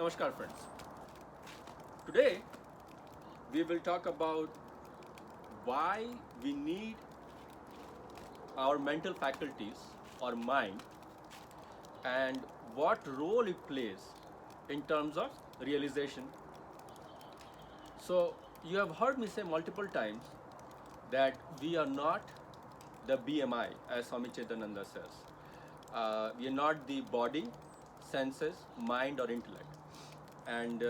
Namaskar friends. Today we will talk about why we need our mental faculties or mind and what role it plays in terms of realization. So you have heard me say multiple times that we are not the BMI as Swami Chetananda says. We are not the body, senses, mind or intellect. And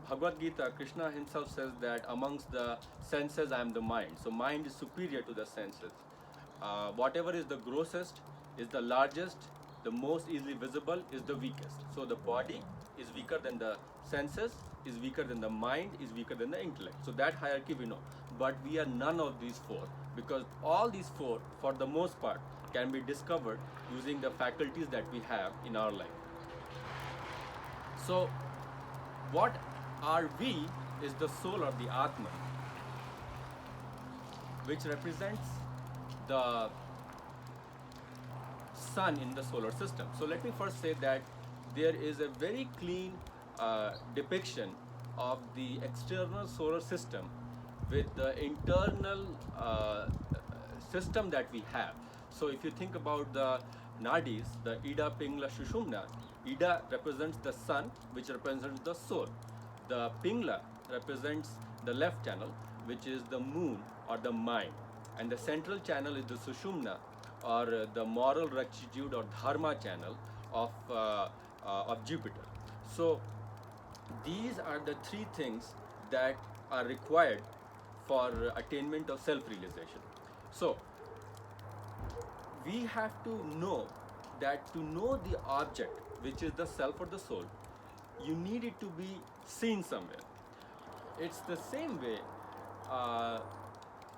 Bhagavad Gita, Krishna himself says that amongst the senses I am the mind. So mind is superior to the senses. Whatever is the grossest is the largest, the most easily visible is the weakest. So the body is weaker than the senses, is weaker than the mind, is weaker than the intellect. So that hierarchy we know. But we are none of these four, because all these four, for the most part, can be discovered using the faculties that we have in our life. So what are we is the soul or the Atman, which represents the sun in the solar system. So let me first say that there is a very clean depiction of the external solar system with the internal system that we have. So if you think about the nadis, the Ida, Pingla, Shushumna, Ida represents the sun, which represents the soul. The Pingla represents the left channel, which is the moon or the mind. And the central channel is the Sushumna, or the moral rectitude or Dharma channel of Jupiter. So these are the three things that are required for attainment of self-realization. So we have to know that to know the object, which is the self or the soul, you need it to be seen somewhere. It's the same way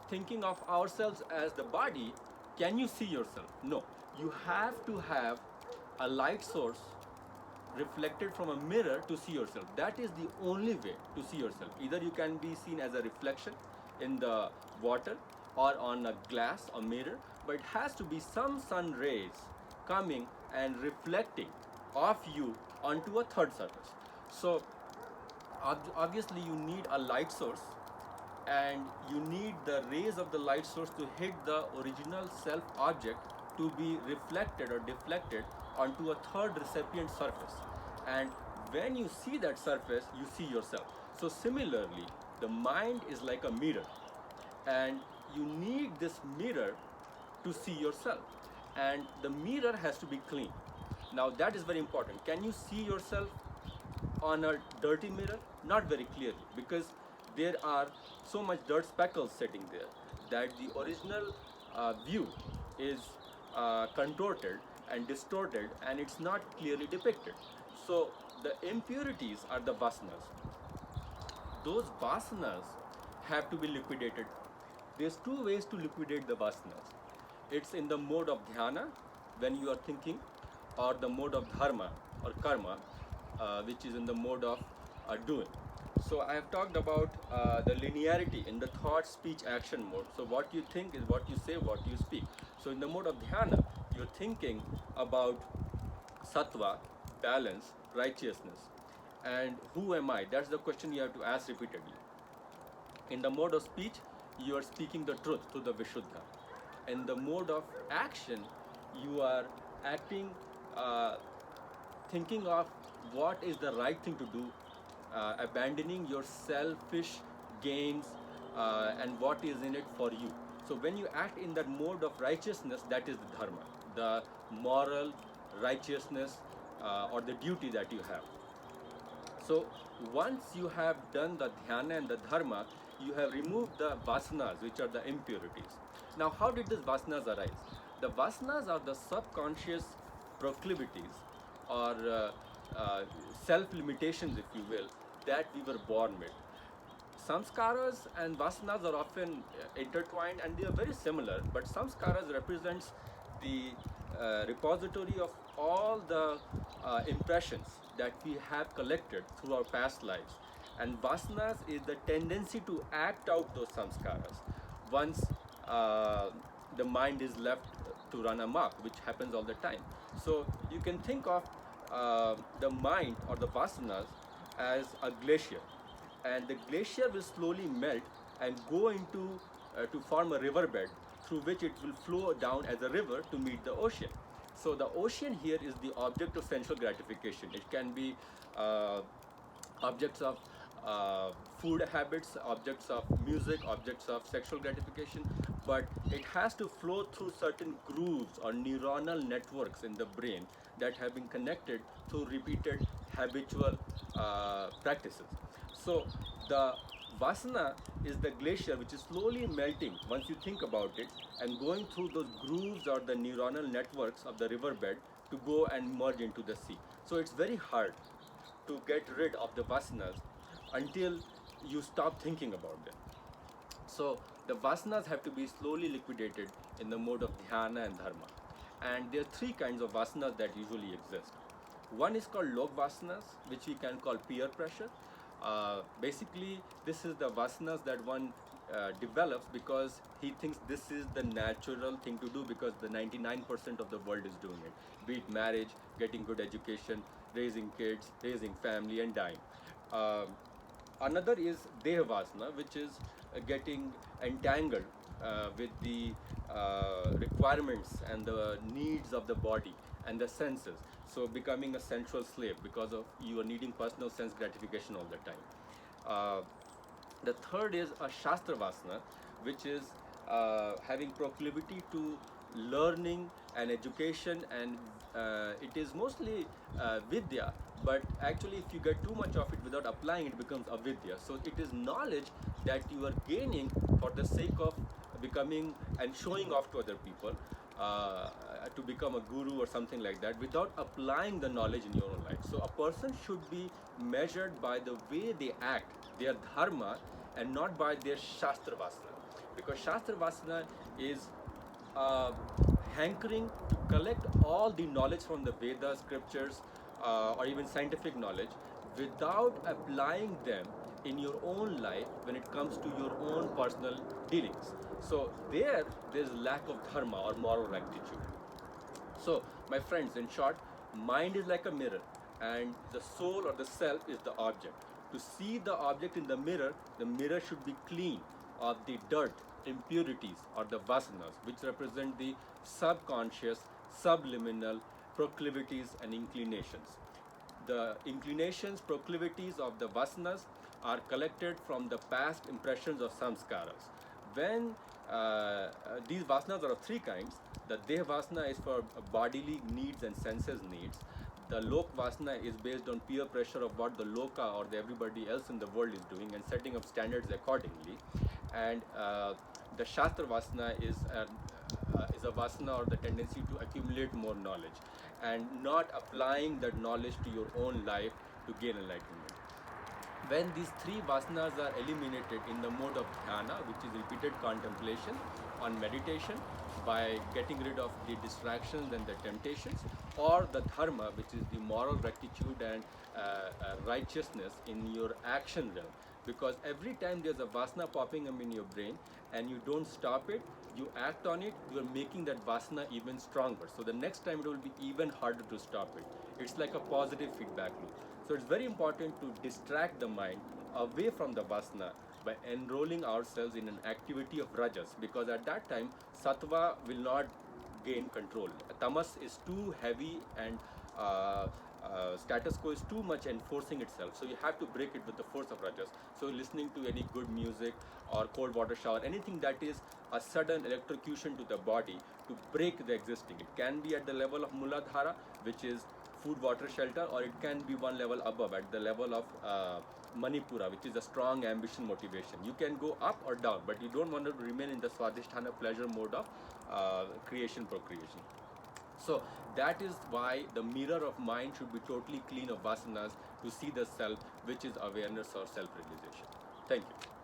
thinking of ourselves as the body. Can you see yourself? No. You have to have a light source reflected from a mirror to see yourself. That is the only way to see yourself. Either you can be seen as a reflection in the water or on a glass or mirror, but it has to be some sun rays coming and reflecting off you onto a third surface. So obviously you need a light source, and you need the rays of the light source to hit the original self object to be reflected or deflected onto a third recipient surface. And when you see that surface, you see yourself. So similarly, the mind is like a mirror, and you need this mirror to see yourself, and the mirror has to be clean. Now that is very important. Can you see yourself on a dirty mirror? Not very clearly, because there are so much dirt speckles sitting there that the original view is contorted and distorted, and it's not clearly depicted. So the impurities are the vasanas. Those vasanas have to be liquidated. There's two ways to liquidate the vasanas. It's in the mode of dhyana, when you are thinking, or the mode of dharma or karma, which is in the mode of doing. So I have talked about the linearity in the thought, speech, action mode. So what you think is what you say, what you speak. So in the mode of dhyana, you're thinking about sattva, balance, righteousness, and who am I? That's the question you have to ask repeatedly. In the mode of speech, you are speaking the truth to the Vishuddha. In the mode of action, you are acting, thinking of what is the right thing to do, abandoning your selfish gains and what is in it for you. So when you act in that mode of righteousness, that is the dharma, the moral righteousness or the duty that you have. So once you have done the dhyana and the dharma, you have removed the vasanas, which are the impurities. Now how did these vasanas arise? The vasanas are the subconscious proclivities or self-limitations, if you will, that we were born with. Samskaras and vasanas are often intertwined, and they are very similar, but samskaras represents the repository of all the impressions that we have collected through our past lives, and vasanas is the tendency to act out those samskaras once the mind is left to run amok, which happens all the time. So you can think of the mind or the vasanas as a glacier, and the glacier will slowly melt and go into to form a riverbed through which it will flow down as a river to meet the ocean. So the ocean here is the object of sensual gratification. It can be uh, objects of uh, food habits, objects of music, objects of sexual gratification, but it has to flow through certain grooves or neuronal networks in the brain that have been connected through repeated habitual practices. So the Vasana is the glacier which is slowly melting once you think about it and going through those grooves or the neuronal networks of the riverbed to go and merge into the sea. So it's very hard to get rid of the vasanas until you stop thinking about them. So the vasanas have to be slowly liquidated in the mode of dhyana and dharma. And there are three kinds of vasanas that usually exist. One is called lok vasanas, which we can call peer pressure. Basically, this is the vasanas that one develops because he thinks this is the natural thing to do because the 99% of the world is doing it. Be it marriage, getting good education, raising kids, raising family, and dying. Uh, Another is Dehavasana, which is getting entangled with the requirements and the needs of the body and the senses. So becoming a sensual slave because of you are needing personal sense gratification all the time. Uh, the third is a Shastra Vasana, which is having proclivity to learning and education, and it is mostly Vidya, but actually, if you get too much of it without applying, it becomes avidya. So, it is knowledge that you are gaining for the sake of becoming and showing off to other people. To become a guru or something like that without applying the knowledge in your own life. So a person should be measured by the way they act, their dharma, and not by their shastra vasana. Because shastra vasana is uh, hankering to collect all the knowledge from the Vedas, scriptures, or even scientific knowledge without applying them in your own life when it comes to your own personal dealings. So there's lack of dharma or moral rectitude. So, my friends, in short, mind is like a mirror, and the soul or the self is the object. To see the object in the mirror should be clean of the dirt, impurities, or the vasanas, which represent the subconscious, subliminal proclivities and inclinations. The inclinations, proclivities of the vasanas are collected from the past impressions of samskaras. When these vasanas are of three kinds, the Deha Vasana is for bodily needs and senses needs. The Lok Vasana is based on peer pressure of what the Loka or the everybody else in the world is doing and setting up standards accordingly. And the Shastra Vasana is a Vasana or the tendency to accumulate more knowledge and not applying that knowledge to your own life to gain enlightenment. When these three vasanas are eliminated in the mode of dhyana, which is repeated contemplation on meditation, by getting rid of the distractions and the temptations, or the dharma, which is the moral rectitude and righteousness in your action realm. Because every time there's a vasana popping up in your brain and you don't stop it, you act on it, you are making that vasana even stronger. So the next time it will be even harder to stop it. It's like a positive feedback loop. So it's very important to distract the mind away from the vasana by enrolling ourselves in an activity of rajas, because at that time sattva will not gain control. Tamas is too heavy and status quo is too much enforcing itself. So you have to break it with the force of rajas. So listening to any good music or cold water shower, anything that is a sudden electrocution to the body to break the existing. It can be at the level of Muladhara, which is food, water, shelter, or it can be one level above at the level of Manipura, which is a strong ambition motivation. You can go up or down, but you don't want to remain in the Swadhisthana pleasure mode of creation, procreation. So that is why the mirror of mind should be totally clean of vasanas to see the self, which is awareness or self-realization. Thank you.